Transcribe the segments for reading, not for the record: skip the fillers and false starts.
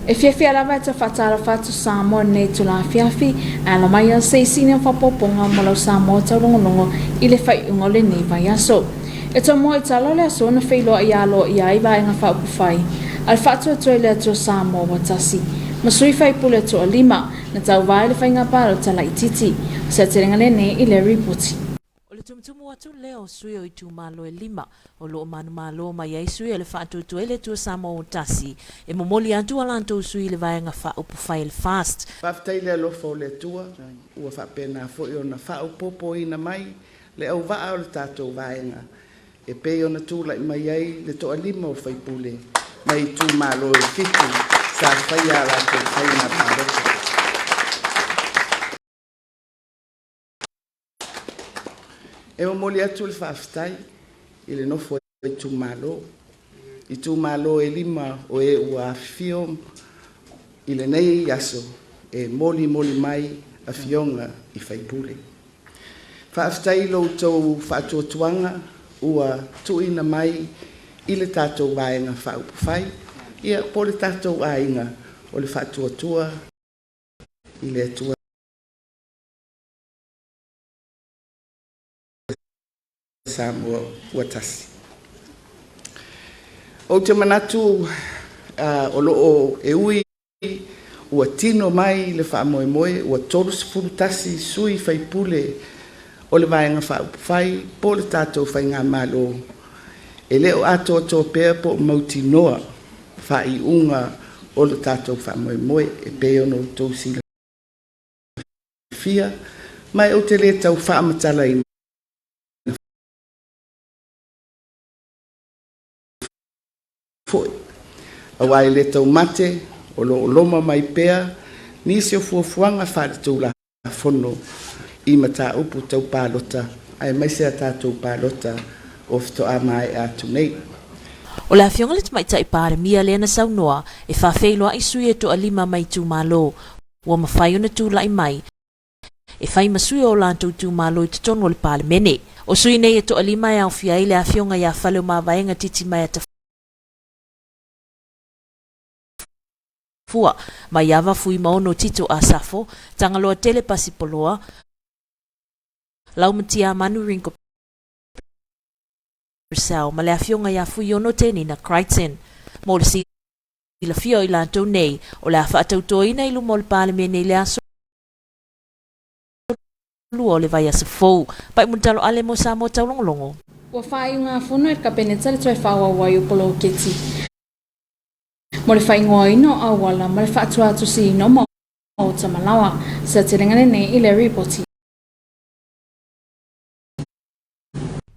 E fia lava te whatara whatu Samoa nei tu la fiafi, a la mai se sine whapoponga mo lau Samoa taulongolongo i le whai ungo le ni vai aso. E to mo i talo le aso na whilo i alo i aiva inga whaupu whai, al whatu atoi le atu Samoa watasi. Masui whai pule atu a 5, na tau vai le whai ngā paro tala i titi, se terenga ne i le ripoti. Le tumtumu atu leo sui o itu malo e 5 o lo manu malo mai ai sui le fatu tu ele tu Samoa tasi e momoli atu ala tu sui le vai nga fa upu file fast Paftai le lo fo le tua ua fa pena fo yo na fa upopo ina mai le au va o tato vai nga e pe yo na tu la mai ai le to alima o fai pule mai tu malo e fitu sa fai ala te fai na pa E o moli atu le whaaftai, i le nofo e tu malo. I tu malo e 5 o e ua fio, i le nei aso, e moli mai a fionga i whaipule. Whaaftai lo tau whaatuatuanga, ua tuina mai i le tātou vaenga whaupufai, ia po le tātou ainga o le whaatuatua i le atua. Samoa watasi. O te manatu o loo e ui ua tino mai le whaamoemoe ua tolu sefulutasi sui whaipule o le vaenga whaupufai po le tātou whainga malo. E leo ato to pēr po mauti noa whai unga o le tātou whaamoemoe e peono tau sila fia mai o te le tau whaamatala ina. Foi. Awai le tau mate, o lo loma mai pea, nisi o fuafuanga whare tau la fono i mata upu tau pālota, ai mai sea tātou pālota o fito a mai atu nei. O la fionga le mai tai pare mia le na saunoa e whawheiloa i sui e to alima mai tu malo, ua mawhai ona tu lai mai. E whai masui o lantou tu malo i te tono le pale mene. O sui nei e to alima e au fia ile a fionga ia whaleo ma vaenga titi mai ata fua mai ava fui maono tito a safo tangaloa tele pasipoloa lau matia manu rinko persao ma le afionga ia fui ono teni na Crichton mo le si la fio i lantou nei o le afa atautoina i lumo le palemene le aso luo le vai asafou pai muntalo ale mo Samoa taulongolongo Ua whai unga whono e ka peneta le toi whaua wai o polo keti. Mo le whaingoa ino a wala ma le whaatua atu si ino mo o tamalawa sa te rengane nei i le ripoti.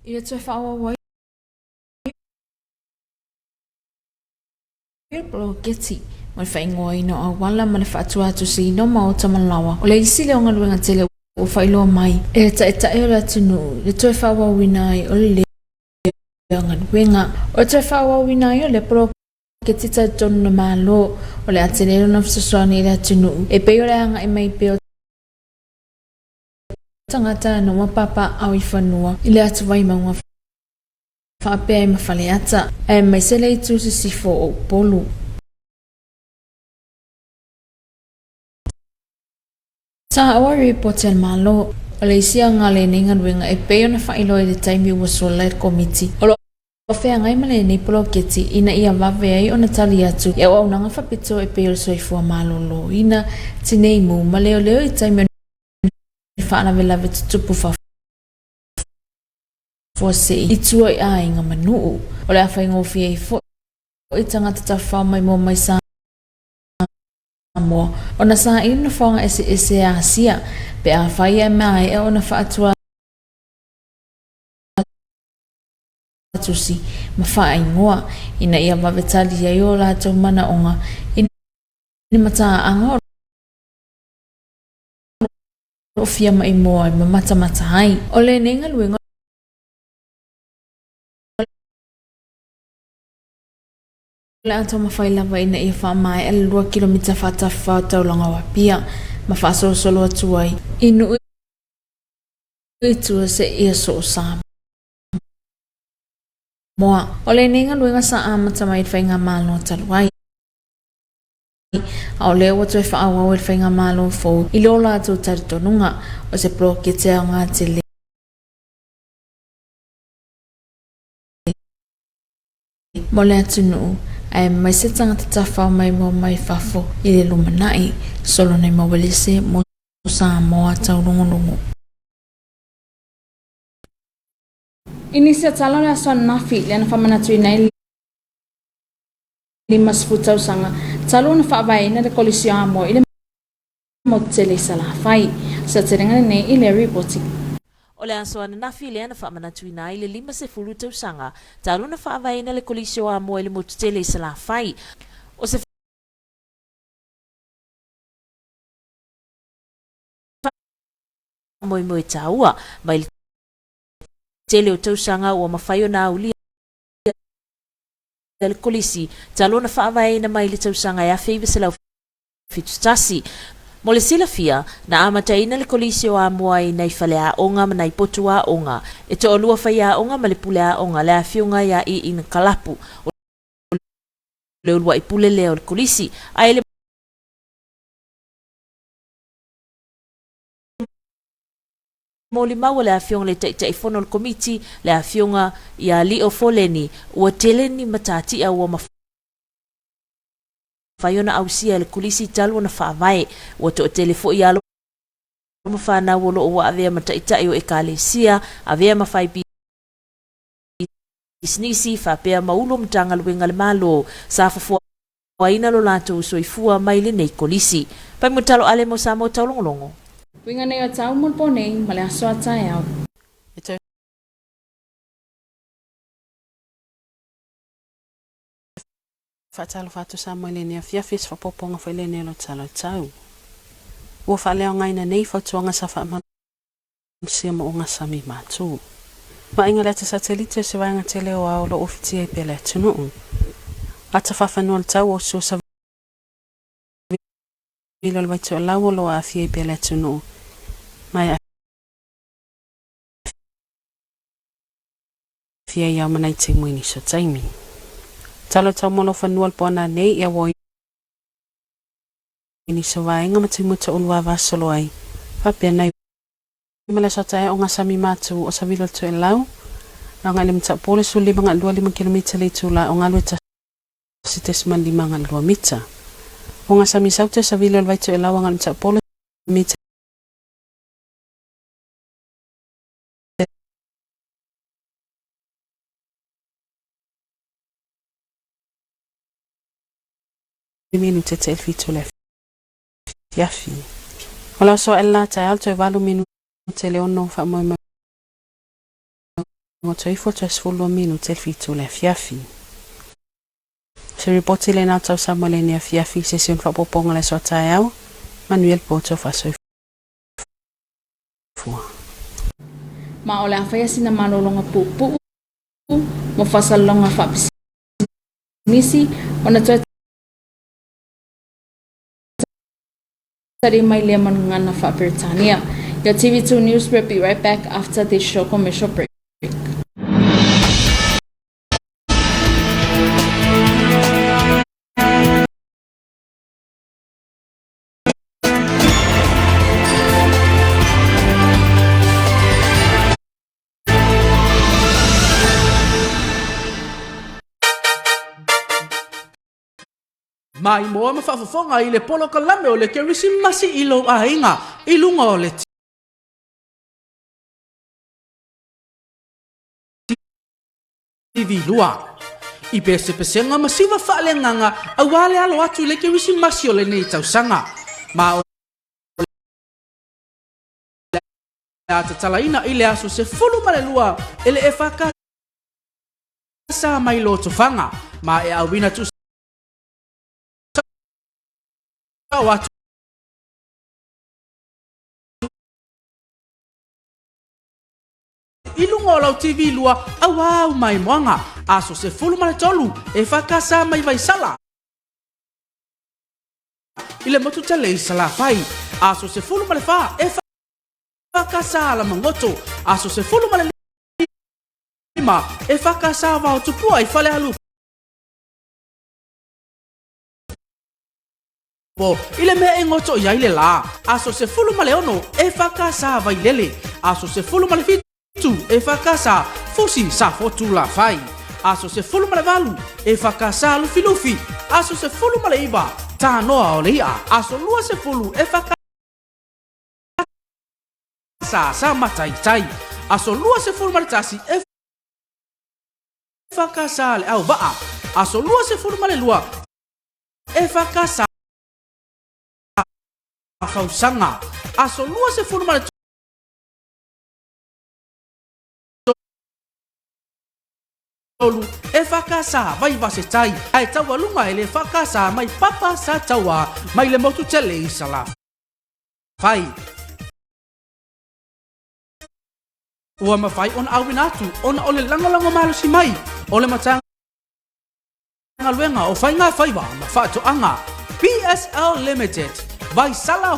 I le toi whaua wai o polo keti. Mo le whaingoa ino a wala ma le whaatua atu si ino mo o tamalawa. O le isi le onga luenga tele o whailoa mai. E ta e ora tunu le toi whaua winai o le onga luenga. O toi whaua winai o le polo ke tita tonu na malo o le atenero na fsaswani le atunu e peo le anga e mai peo tangata na wapapa au ifanua i le atu vai maunga whaapea e mawhale ata e mai sele i tusi sifo o polu ta awa report el malo o le isia ngale ninga nuenga e peo na whailo e le taimi ua solar committee o fea ngai male nei polo keti ina ia vave ai ona tali atu e au nanga whapito e peo soifua malolo ina tinei mu ma leo i taimi ni whaana vela vetu tupu fose i tua i a inga manuu o le awhai ngofia i fo i tangata ta whao mai mo mai Samoa ona sa ina whaonga ese a sia pe a whai e mai e ona whaatua tusi ma fa ingoa ina ia mavetali ya yo la to mana onga ina mata anga o fia mai mo ma mata hai ole nenga luenga la to ma fa ila vai na ia fa mai el 2 kilomita fata fa taulanga wa pia ma fa solo tuai inu itu se ia so sam moa ole nenga luenga sa amata mai whainga malo taluai Au leo watu e whaawa o whainga malo fo i lola atu taritonunga o se proke te au ngā te le. Mole atu nuu, ai mai se tangata tawhao mai mo mai whafo i le lumanai, solo nei mawalise mo Samoa Taulogologo. Inisia tala le aso nafi le na whamanatui nei lima sfutau sanga. Talo na whaavaina le kolisio amo i le motele salafai. Sa terengane nei i le reporting. O le aso ana nafi le na whamanatui nei le lima se fulutau sanga. Talo na whaavaina le kolisio amo i le motele salafai. O se moi moi taua mai le tele o tausanga o mawhaio na ulia le kolisi talona whaavaina mai le tausanga e a feiva se lau fitutasi mo le silafia na amataina le kolisi o amoa i nei fale a onga ma nei potu a onga e to olua whai a onga ma le pule a onga le a fiunga ia i ina kalapu o le ulua i pule leo le kolisi a ele mo li maua le afionga le tai fono le komiti le afionga ia li o foleni ua teleni matati a ua mawhaiona ausia le kulisi talu na whaavae ua to telefo i alo mawhana wolo ua avea mataitai o ekalesia avea mawhai bisnisi whapea maulo mtanga luenga le malo sa fafua waina lo lato soifua mai le nei kolisi pai mutalo ale mo Samoa Taulogologo. Winga nei o tau mulpo nei, male aso atai au. Fatalo fatu Samoa le nea fiafis fapoponga fa le nea lo talo tau. Ua fa leo ngaina nei fatuanga sa fa mansia mo unga sami matu. Ma inga leta satelite se wainga te leo au lo ofitia i pele tunu. Ata fafanua le tau o so sa vilo le waitu lau lo a fia i pele tunu. Mai fia iau manai te muini so taimi. Talo tau molo fanua le pona nei ia woi ini so vaenga ma te muta unwa vasolo ai. Papia nai mala so tae o ngasami matu o sa vilo tu e lau. Na ngai le mta pole su 5 kilomita le tula o ngalu ta sitesman 5 mita. O ngasami saute sa vilo le vaitu e lau ngai mta pole mita minuto te fitu le fiafi. Ola so ella ta alto e valu minuto le ono fa mo mo toi foto sfullo minuto fitu le fiafi. Se riporti le nata Samoa le ne fiafi session fa poponga le so taiao Manuel Poto fa so fu. Ma ola fa yasina malolonga pupu mo fasalonga fa nisi ona to Tari mai lemon ngana fa Britannia. Your TV2 News will be right back after this short commercial break. Mai moa ma whaafafonga i le polo kalame o le kerisi masi i lo a inga i lunga o le TV lua. I pese pesenga masiva whaale nganga a wale alo atu i le kerisi masi o le nei tausanga. Ma o le ata talaina i le aso se fulu male lua e le EFKS mai lo tofanga. Ma e awina tu watu ilunga o lau TV lua awau mai moanga aso se fulu male tolu EFKS mai vai sala ile motu tele i sala fai aso se fulu male fa EFKS la mangoto aso se fulu male lima EFKS va o tupua i fale alu po ile me e ngoto ia ile la aso se fulu male ono e fakasa vai lele aso se fulu male fitu e fakasa fusi sa fotu la fai aso se fulu male valu e fakasa lu filufi aso se fulu male iba ta noa o leia aso lua se fulu e fakasa sa matai tai aso lua se fulu male tasi e fakasa le au baa aso lua se fulu male lua e fakasa fausanga aso lua se fulu male tolu e fakasa vai vase tai ai taua lunga ele fakasa mai papa sa taua mai le motu tele isala fai ua mafai on awinatu ona ole langa malo si mai ole matanga luenga o fai ngā faiwa ma whātoanga PSL Limited vai sala ho